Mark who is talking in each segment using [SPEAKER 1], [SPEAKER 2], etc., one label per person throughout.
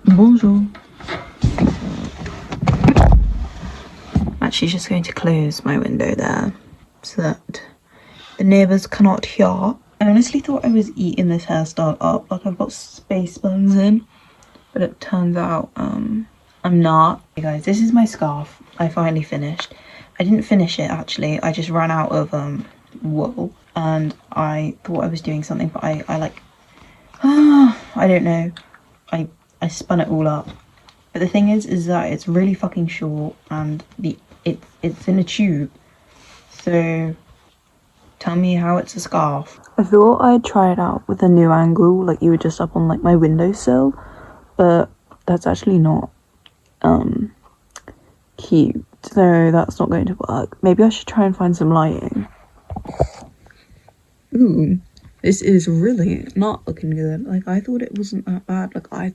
[SPEAKER 1] Bonjour. I'm actually just going to close my window there so that the neighbours cannot hear. I honestly thought I was eating this hairstyle up, like I've got space buns in, but it turns out I'm not. Hey guys, this is my scarf. I finally finished. I didn't finish it actually, I just ran out of wool and I thought I was doing something, but I like I don't know, I spun it all up. But the thing is that it's really fucking short and it's in a tube. So tell me how it's a scarf. I thought I'd try it out with a new angle, like you were just up on like my windowsill, but that's actually not cute. So that's not going to work. Maybe I should try and find some lighting. Ooh, this is really not looking good. Like I thought it wasn't that bad. Like I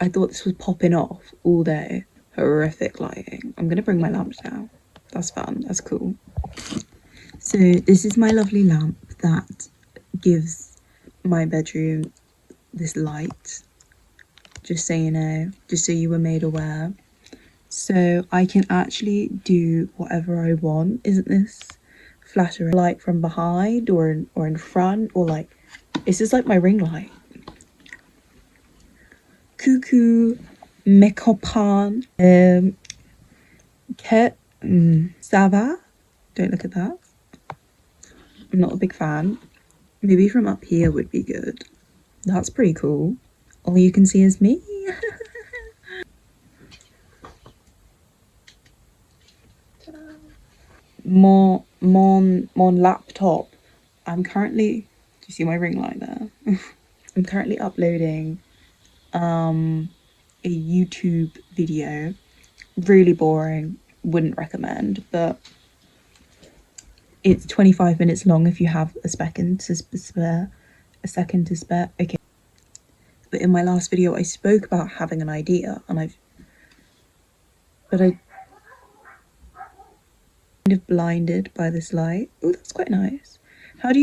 [SPEAKER 1] thought this was popping off all day. Horrific lighting. I'm gonna bring my lamps down. That's fun. That's cool. So this is my lovely lamp that gives my bedroom this light. Just so you know, just so you were made aware. So I can actually do whatever I want. Isn't this flattering? Light from behind or in front, or like, this is like my ring light. Coucou, mes copains. Ça va? Don't look at that. I'm not a big fan. Maybe from up here would be good. That's pretty cool. All you can see is me. Mon laptop. I'm currently, do you see my ring light there? I'm currently uploading a YouTube video. Really boring, wouldn't recommend, but it's 25 minutes long if you have a second to spare. Okay, but in my last video I spoke about having an idea, and I kind of blinded by this light. Oh, that's quite nice. How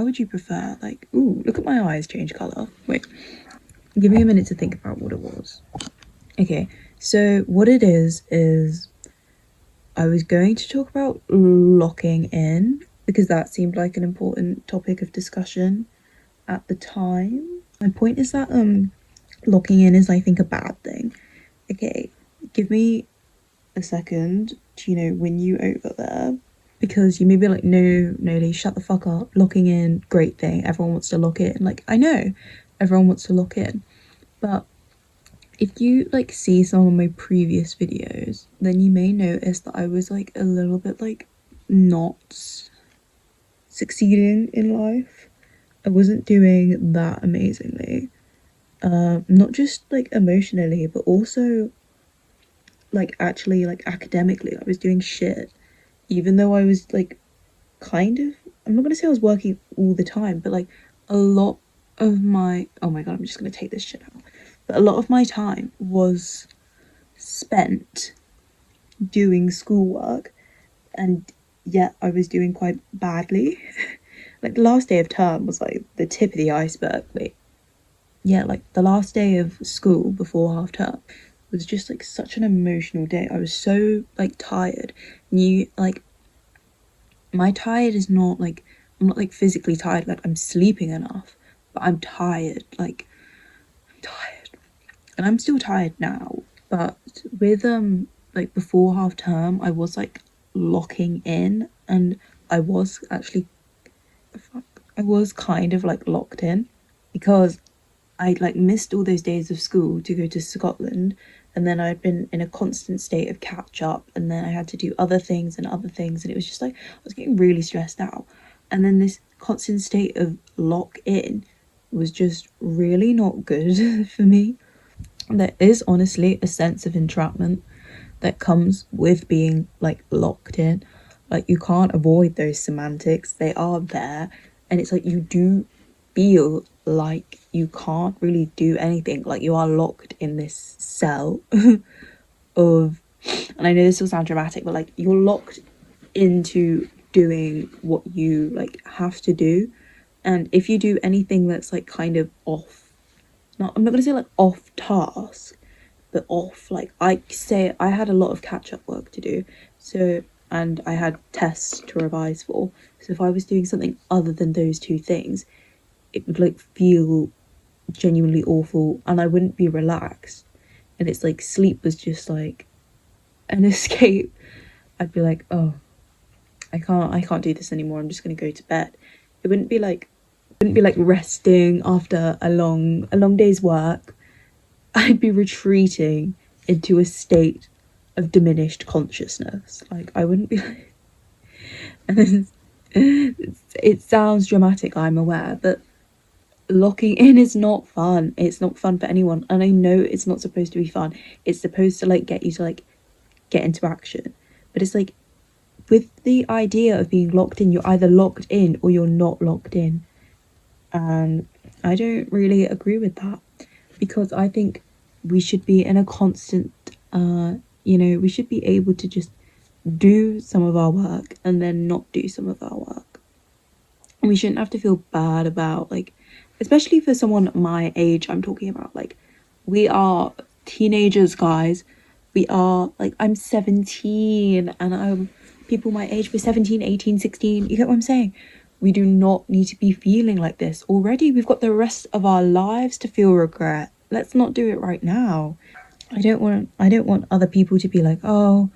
[SPEAKER 1] would you prefer, like, ooh, look at my eyes change colour. Wait, give me a minute to think about what it was. Okay, so what it is I was going to talk about locking in because that seemed like an important topic of discussion at the time. My point is that locking in is, I think, a bad thing. Okay, give me a second to, win you over there, because you may be like, no, Lee, shut the fuck up. Locking in, great thing. Everyone wants to lock in. Like, I know everyone wants to lock in, but if you like see some of my previous videos, then you may notice that I was like a little bit like not succeeding in life. I wasn't doing that amazingly. Not just like emotionally, but also like actually like academically. I was doing shit. Even though I was like kind of, I'm not gonna say I was working all the time, but like a lot of my, oh my god, I'm just gonna take this shit out. But a lot of my time was spent doing schoolwork, and yet I was doing quite badly. Like the last day of term was like the tip of the iceberg. Like the last day of school before half term was just like such an emotional day. I was so like tired. My tired is not like, I'm not like physically tired, like I'm sleeping enough, but I'm tired, like I'm tired. And I'm still tired now, but with like before half term I was like locking in, and I was kind of like locked in because I like missed all those days of school to go to Scotland, and then I'd been in a constant state of catch up, and then I had to do other things, and it was just like I was getting really stressed out. And then this constant state of lock in was just really not good for me. There is honestly a sense of entrapment that comes with being like locked in. Like you can't avoid those semantics, they are there, and it's like you do feel like you can't really do anything, like you are locked in this cell of, and I know this will sound dramatic, but like you're locked into doing what you like have to do, and if you do anything that's like kind of off I'm not gonna say like off task, but off. Like I say, I had a lot of catch up work to do, so and I had tests to revise for. So if I was doing something other than those two things, it would like feel genuinely awful, and I wouldn't be relaxed. And it's like sleep was just like an escape. I'd be like, oh, I can't do this anymore. I'm just gonna go to bed. It wouldn't be like resting after a long day's work. I'd be retreating into a state of diminished consciousness. Like I wouldn't be like, and it sounds dramatic, I'm aware, but locking in is not fun. It's not fun for anyone, and I know it's not supposed to be fun. It's supposed to like get you to like get into action, but it's like with the idea of being locked in, you're either locked in or you're not locked in, and I don't really agree with that, because I think we should be in a constant we should be able to just do some of our work and then not do some of our work. And we shouldn't have to feel bad about, like, especially for someone my age, I'm talking about, like, we are teenagers, guys. We are, like, I'm 17 and I'm people my age, we're 17, 18, 16. You get what I'm saying? We do not need to be feeling like this. Already we've got the rest of our lives to feel regret. Let's not do it right now. I don't want other people to be like, oh,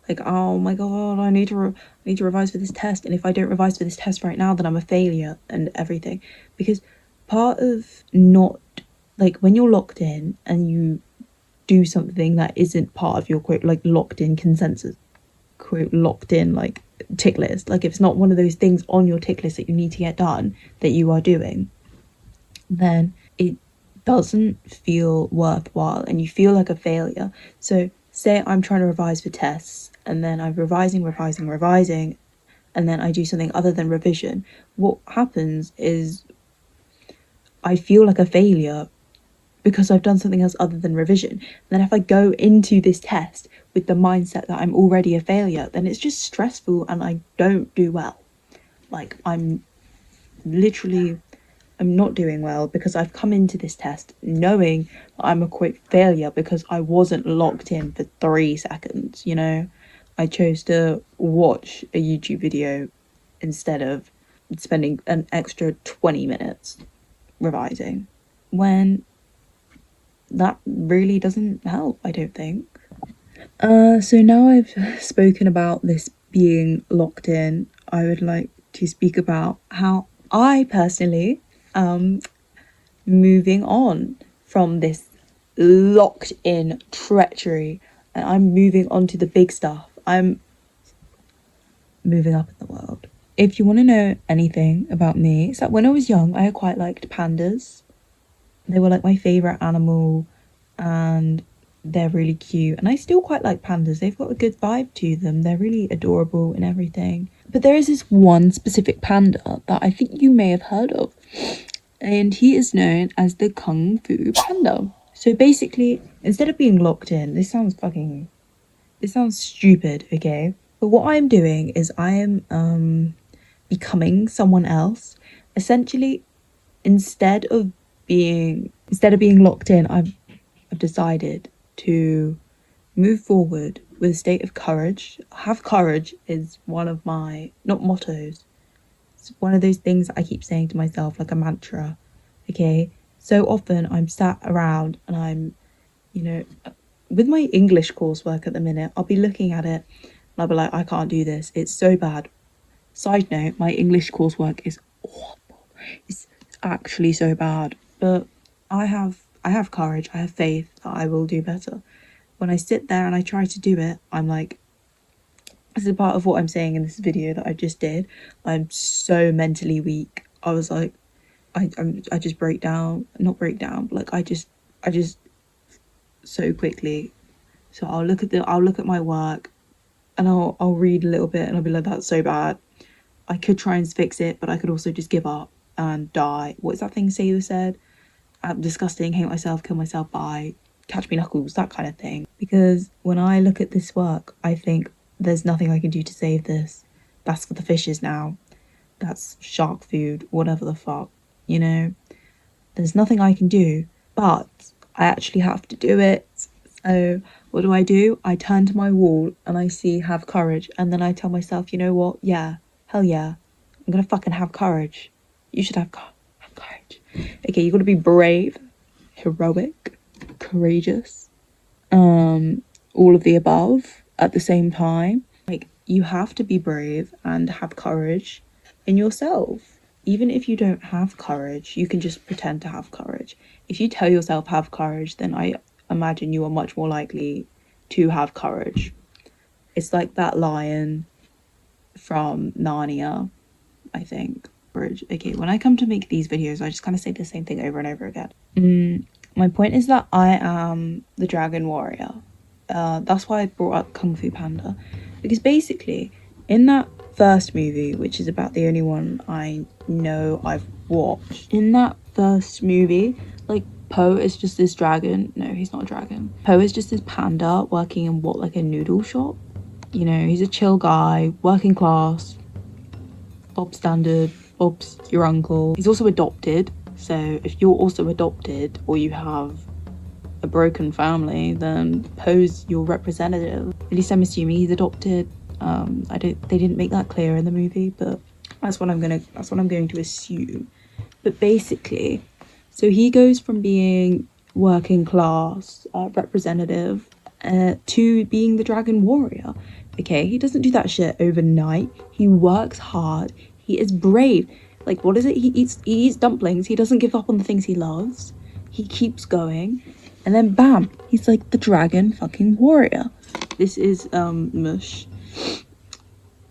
[SPEAKER 1] like, oh my god, I need to revise for this test, and if I don't revise for this test right now, then I'm a failure and everything. Because part of not, like, when you're locked in and you do something that isn't part of your quote like locked in consensus, quote locked in like tick list, like if it's not one of those things on your tick list that you need to get done that you are doing, then it doesn't feel worthwhile and you feel like a failure. So say I'm trying to revise for tests and then I'm revising, and then I do something other than revision. What happens is I feel like a failure because I've done something else other than revision. And then if I go into this test with the mindset that I'm already a failure, then it's just stressful and I don't do well. Like I'm not doing well because I've come into this test knowing that I'm a quote failure because I wasn't locked in for 3 seconds, you know? I chose to watch a YouTube video instead of spending an extra 20 minutes revising, when that really doesn't help, I don't think. So now I've spoken about this being locked in, I would like to speak about how I personally moving on from this locked in treachery, and I'm moving on to the big stuff. I'm moving up in the world. If you want to know anything about me, it's that when I was young, I quite liked pandas. They were like my favourite animal and they're really cute. And I still quite like pandas. They've got a good vibe to them. They're really adorable and everything. But there is this one specific panda that I think you may have heard of. And he is known as the Kung Fu Panda. So basically, instead of being locked in, this sounds stupid, okay? But what I'm doing is I am becoming someone else. Essentially, instead of being locked in, I've decided to move forward with a state of courage. Have courage is one of my, not mottos, it's one of those things that I keep saying to myself like a mantra, okay? So often I'm sat around and I'm, with my English coursework at the minute, I'll be looking at it and I'll be like, I can't do this, it's so bad. Side note, my English coursework is awful. It's actually so bad, but I have courage, I have faith that I will do better. When I sit there and I try to do it, I'm like, this is part of what I'm saying in this video that I just did. I'm so mentally weak. I was like, I just not break down, but like I just so quickly. So I'll look at my work and I'll read a little bit and I'll be like, that's so bad. I could try and fix it, but I could also just give up and die. What is that thing Sailor said? I'm disgusting, hate myself, kill myself, bye, catch me knuckles, that kind of thing. Because when I look at this work, I think there's nothing I can do to save this. That's for the fishes now. That's shark food, whatever the fuck, There's nothing I can do. but I actually have to do it. So what do? I turn to my wall and I see have courage, and then I tell myself, you know what? Yeah, hell yeah, I'm gonna fucking have courage. You should have courage. Okay, you gotta be brave, heroic, courageous, all of the above at the same time. Like, you have to be brave and have courage in yourself. Even if you don't have courage, you can just pretend to have courage. If you tell yourself have courage, then I imagine you are much more likely to have courage. It's like that lion from Narnia, I think. Okay, when I come to make these videos, I just kind of say the same thing over and over again. My point is that I am the dragon warrior. That's why I brought up Kung Fu Panda, because basically in that first movie, which is about the only one I know I've watched, in that first movie, like, Po is just this dragon. No, he's not a dragon. Po is just this panda working in what, like a noodle shop. You know, he's a chill guy, working class, Bob standard. Bob's your uncle. He's also adopted, so if you're also adopted or you have a broken family, then Poe's your representative. At least I'm assuming he's adopted. They didn't make that clear in the movie, but that's what I'm going to assume. But basically, so he goes from being working class representative to being the dragon warrior. Okay, he doesn't do that shit overnight. He works hard. He is brave. Like, what is it? He eats dumplings. He doesn't give up on the things he loves. He keeps going. And then bam, he's like the dragon fucking warrior. This is Mush,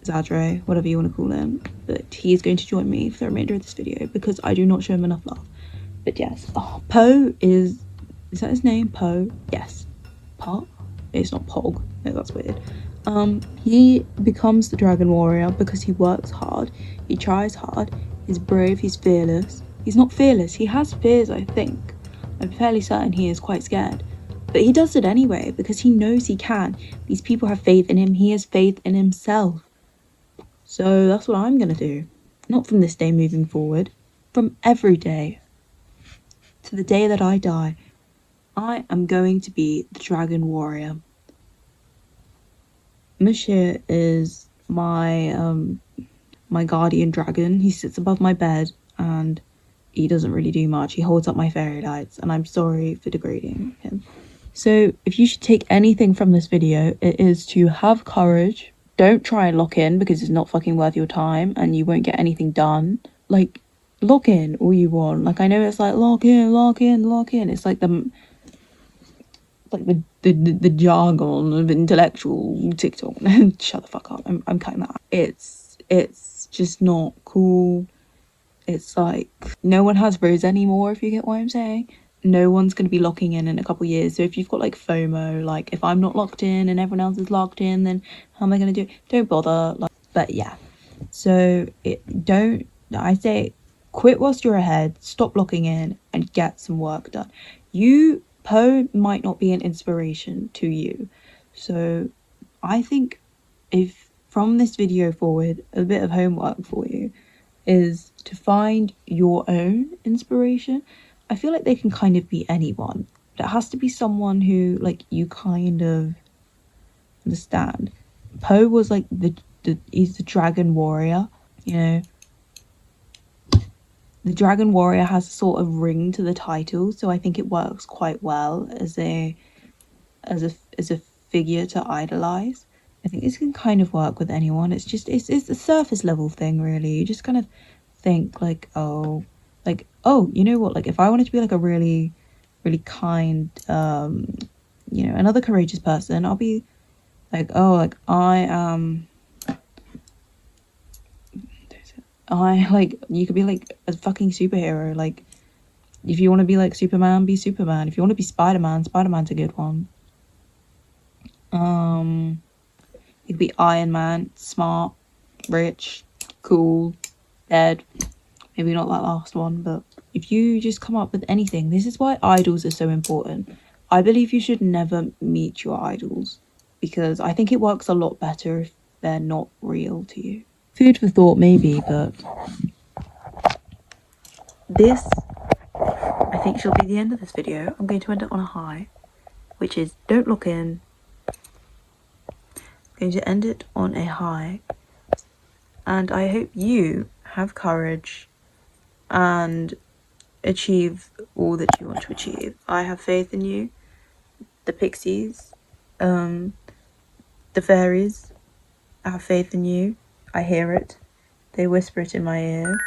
[SPEAKER 1] Zadre, whatever you want to call him. But he is going to join me for the remainder of this video because I do not show him enough love. But yes, Po is that his name? Po? Yes. Pot? It's not Pog. No, that's weird. He becomes the dragon warrior because he works hard. He tries hard. He's brave. He's fearless. He's not fearless. He has fears, I think. I'm fairly certain he is quite scared. But he does it anyway because he knows he can. These people have faith in him. He has faith in himself. So that's what I'm going to do. Not from this day moving forward. From every day. To the day that I die. I am going to be the dragon warrior. Mushir is my guardian dragon. He sits above my bed and he doesn't really do much. He holds up my fairy lights and I'm sorry for degrading him. So if you should take anything from this video, it is to have courage. Don't try and lock in because it's not fucking worth your time and you won't get anything done. Like, lock in all you want. Like, I know it's like lock in. It's like the jargon of intellectual TikTok. Shut the fuck up. I'm cutting that out. It's just not cool. It's like no one has Rose anymore, if you get what I'm saying. No one's going to be locking in a couple years. So if you've got like FOMO, like if I'm not locked in and everyone else is locked in, then how am I going to do it? Don't bother. Like, but yeah. So I say quit whilst you're ahead, stop locking in and get some work done. Po might not be an inspiration to you. So I think if from this video forward, a bit of homework for you is to find your own inspiration. I feel like they can kind of be anyone. But it has to be someone who like you kind of understand. Po was like he's the dragon warrior, you know. The dragon warrior has a sort of ring to the title, so I think it works quite well as a figure to idolize. I think this can kind of work with anyone. It's a surface level thing, really. You just kind of think like, oh, you know what? Like if I wanted to be like a really, really kind, you know, another courageous person, I'll be like, oh, like you could be like a fucking superhero. Like if you want to be like Superman, be Superman. If you want to be Spider-Man, Spider-Man's a good one. You could be Iron Man, smart, rich, cool, dead. Maybe not that last one, but if you just come up with anything, this is why idols are so important. I believe you should never meet your idols because I think it works a lot better if they're not real to you. Food for thought maybe, but this I think she'll be the end of this video. I'm going to end it on a high, which is don't look in. I'm going to end it on a high, and I hope you have courage and achieve all that you want to achieve. I have faith in you. The pixies, the fairies, I have faith in you. I hear it. They whisper it in my ear.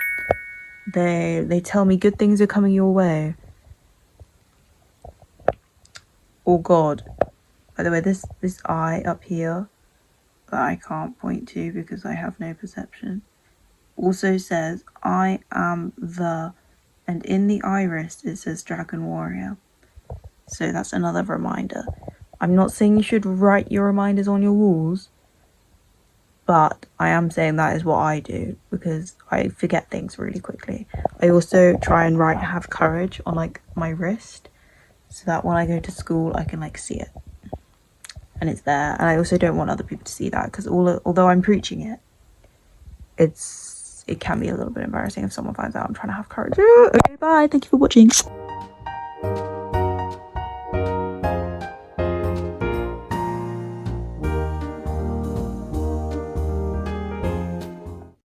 [SPEAKER 1] They tell me good things are coming your way. Oh God. By the way, this eye up here that I can't point to because I have no perception also says I am the, and in the iris it says Dragon Warrior. So that's another reminder. I'm not saying you should write your reminders on your walls, but I am saying that is what I do because I forget things really quickly. I also try and have courage on like my wrist so that when I go to school I can like see it and it's there. And I also don't want other people to see that because although I'm preaching it, it can be a little bit embarrassing if someone finds out I'm trying to have courage. Okay, bye. Thank you for watching.